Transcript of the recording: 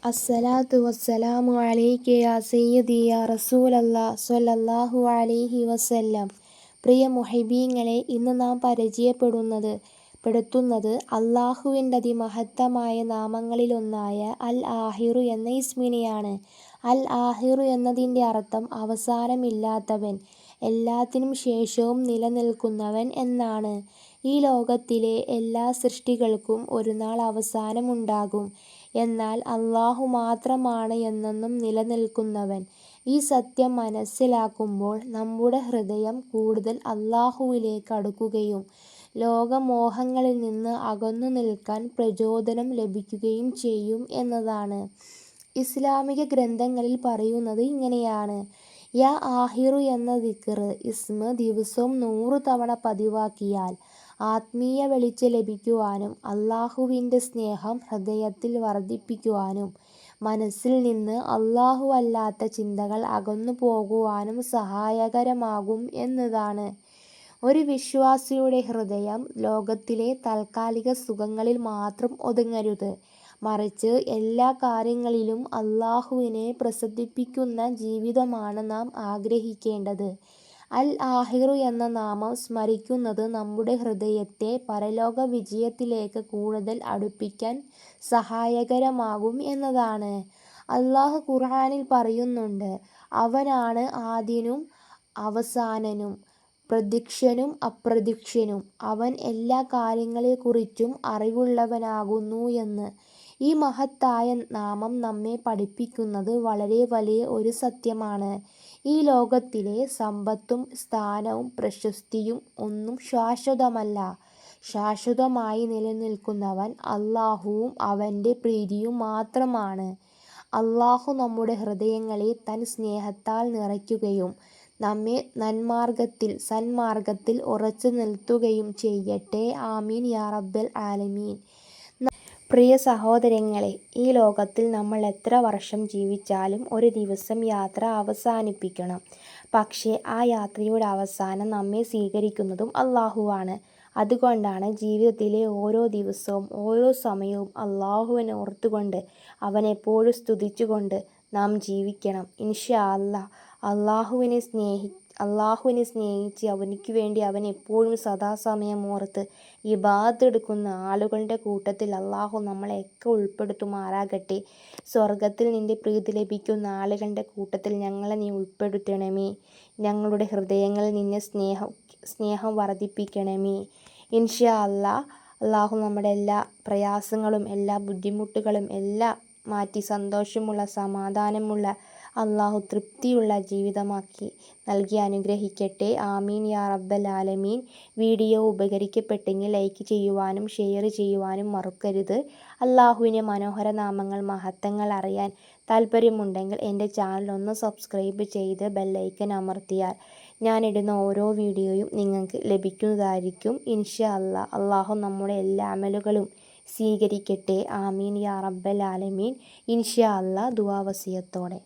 അസ്സലാത്തു വസ്സലാമു അലൈക യാ സയ്യിദി യാ റസൂലല്ലാഹ് സ്വല്ലല്ലാഹു അലൈഹി വസല്ലം. പ്രിയ മുഹിബീങ്ങളെ, ഇന്ന് നാം പരിചയപ്പെടുത്തുന്നത് അള്ളാഹുവിൻ്റെ അതിമഹത്തമായ നാമങ്ങളിലൊന്നായ അൽ ആഹിറു എന്ന ഇസ്മിനെയാണ്. അൽ ആഹിറു എന്നതിൻ്റെ അർത്ഥം അവസാനമില്ലാത്തവൻ, എല്ലാത്തിനും ശേഷവും നിലനിൽക്കുന്നവൻ എന്നാണ്. ഈ ലോകത്തിലെ എല്ലാ സൃഷ്ടികൾക്കും ഒരു നാൾ അവസാനമുണ്ടാകും. എന്നാൽ അള്ളാഹു മാത്രമാണ് എന്നെന്നും നിലനിൽക്കുന്നവൻ. ഈ സത്യം മനസ്സിലാക്കുമ്പോൾ നമ്മുടെ ഹൃദയം കൂടുതൽ അള്ളാഹുവിലേക്ക് അടുക്കുകയും ലോകമോഹങ്ങളിൽ നിന്ന് അകന്നു നിൽക്കാൻ പ്രചോദനം ലഭിക്കുകയും ചെയ്യും എന്നതാണ്. ഇസ്ലാമിക ഗ്രന്ഥങ്ങളിൽ പറയുന്നത് ഇങ്ങനെയാണ്: യാ ആഹിറു എന്ന ദിക്ർ ഇസ്മ ദിവസവും 100 തവണ പതിവാക്കിയാൽ ആത്മീയ വെളിച്ചം ലഭിക്കുവാനും അള്ളാഹുവിൻ്റെ സ്നേഹം ഹൃദയത്തിൽ വർദ്ധിപ്പിക്കുവാനും മനസ്സിൽ നിന്ന് അള്ളാഹു അല്ലാത്ത ചിന്തകൾ അകന്നു പോകുവാനും സഹായകരമാകും എന്നതാണ്. ഒരു വിശ്വാസിയുടെ ഹൃദയം ലോകത്തിലെ താൽക്കാലിക സുഖങ്ങളിൽ മാത്രം ഒതുങ്ങരുത്, മറിച്ച് എല്ലാ കാര്യങ്ങളിലും അള്ളാഹുവിനെ പ്രസാദിപ്പിക്കുന്ന ജീവിതമാണ് നാം ആഗ്രഹിക്കേണ്ടത്. അൽ ആഹിറു എന്ന നാമം സ്മരിക്കുന്നത് നമ്മുടെ ഹൃദയത്തെ പരലോക വിജയത്തിലേക്ക് കൂടുതൽ അടുപ്പിക്കാൻ സഹായകരമാകും എന്നതാണ്. അള്ളാഹു ഖുർആനിൽ പറയുന്നുണ്ട്: അവനാണ് ആദ്യനും അവസാനനും, പ്രത്യക്ഷനും അപ്രത്യക്ഷനും, അവൻ എല്ലാ കാര്യങ്ങളെക്കുറിച്ചും അറിവുള്ളവനാകുന്നു എന്ന്. ഈ മഹത്തായ നാമം നമ്മെ പഠിപ്പിക്കുന്നത് വളരെ വലിയ ഒരു സത്യമാണ്. ഈ ലോകത്തിലെ സമ്പത്തും സ്ഥാനവും പ്രശസ്തിയും ഒന്നും ശാശ്വതമല്ല. ശാശ്വതമായി നിലനിൽക്കുന്നവൻ അള്ളാഹുവും അവൻ്റെ പ്രീതിയും മാത്രമാണ്. അള്ളാഹു നമ്മുടെ ഹൃദയങ്ങളെ തൻ സ്നേഹത്താൽ നിറയ്ക്കുകയും നമ്മെ സന്മാർഗത്തിൽ ഉറച്ചു നിർത്തുകയും ചെയ്യട്ടെ. ആമീൻ യാ റബ്ബൽ ആലമീൻ. പ്രിയ സഹോദരങ്ങളെ, ഈ ലോകത്തിൽ നമ്മൾ എത്ര വർഷം ജീവിച്ചാലും ഒരു ദിവസം യാത്ര അവസാനിപ്പിക്കണം. പക്ഷേ ആ യാത്രയുടെ അവസാനം നമ്മെ സ്വീകരിക്കുന്നതും അള്ളാഹുവാണ്. അതുകൊണ്ടാണ് ജീവിതത്തിലെ ഓരോ ദിവസവും ഓരോ സമയവും അള്ളാഹുവിനെ ഓർത്തുകൊണ്ട് അവനെപ്പോഴും സ്തുതിച്ചുകൊണ്ട് നാം ജീവിക്കണം. ഇൻഷാ അല്ലാഹ്. അള്ളാഹുവിനെ സ്നേഹിച്ച് അവനിക്ക് വേണ്ടി അവൻ എപ്പോഴും സദാസമയം ഓർത്ത് ഇബാദത്ത് എടുക്കുന്ന ആളുകളുടെ കൂട്ടത്തിൽ അള്ളാഹു നമ്മളെയൊക്കെ ഉൾപ്പെടുത്തുമാറാകട്ടെ. സ്വർഗത്തിൽ നിന്റെ പ്രീതി ലഭിക്കുന്ന ആളുകളുടെ കൂട്ടത്തിൽ ഞങ്ങളെ നീ ഉൾപ്പെടുത്തണമേ. ഞങ്ങളുടെ ഹൃദയങ്ങളിൽ നിന്നെ സ്നേഹം വർദ്ധിപ്പിക്കണമേ. ഇൻഷാ അല്ലാഹ്. അള്ളാഹു നമ്മുടെ എല്ലാ പ്രയാസങ്ങളും എല്ലാ ബുദ്ധിമുട്ടുകളും എല്ലാം മാറ്റി സന്തോഷമുള്ള സമാധാനമുള്ള അള്ളാഹു തൃപ്തിയുള്ള ജീവിതമാക്കി നൽകി അനുഗ്രഹിക്കട്ടെ. ആമീൻ യാ റബ്ബൽ ആലമീൻ. വീഡിയോ ഉപകരിക്കപ്പെട്ടെങ്കിൽ ലൈക്ക് ചെയ്യുവാനും ഷെയർ ചെയ്യുവാനും മറക്കരുത്. അള്ളാഹുവിൻ്റെ മനോഹര നാമങ്ങൾ മഹത്വങ്ങൾ അറിയാൻ താല്പര്യമുണ്ടെങ്കിൽ എൻ്റെ ചാനൽ ഒന്ന് സബ്സ്ക്രൈബ് ചെയ്ത് ബെല്ലൈക്കൻ അമർത്തിയാൽ ഞാനിടുന്ന ഓരോ വീഡിയോയും നിങ്ങൾക്ക് ലഭിക്കുന്നതായിരിക്കും. ഇൻഷാ അല്ലാഹ്. അള്ളാഹു നമ്മുടെ എല്ലാ അമലുകളും സ്വീകരിക്കട്ടെ. ആമീൻ യാ റബ്ബൽ ആലമീൻ. ഇൻഷാ അല്ലാഹ്. ദുആ വസിയത്തോടെ.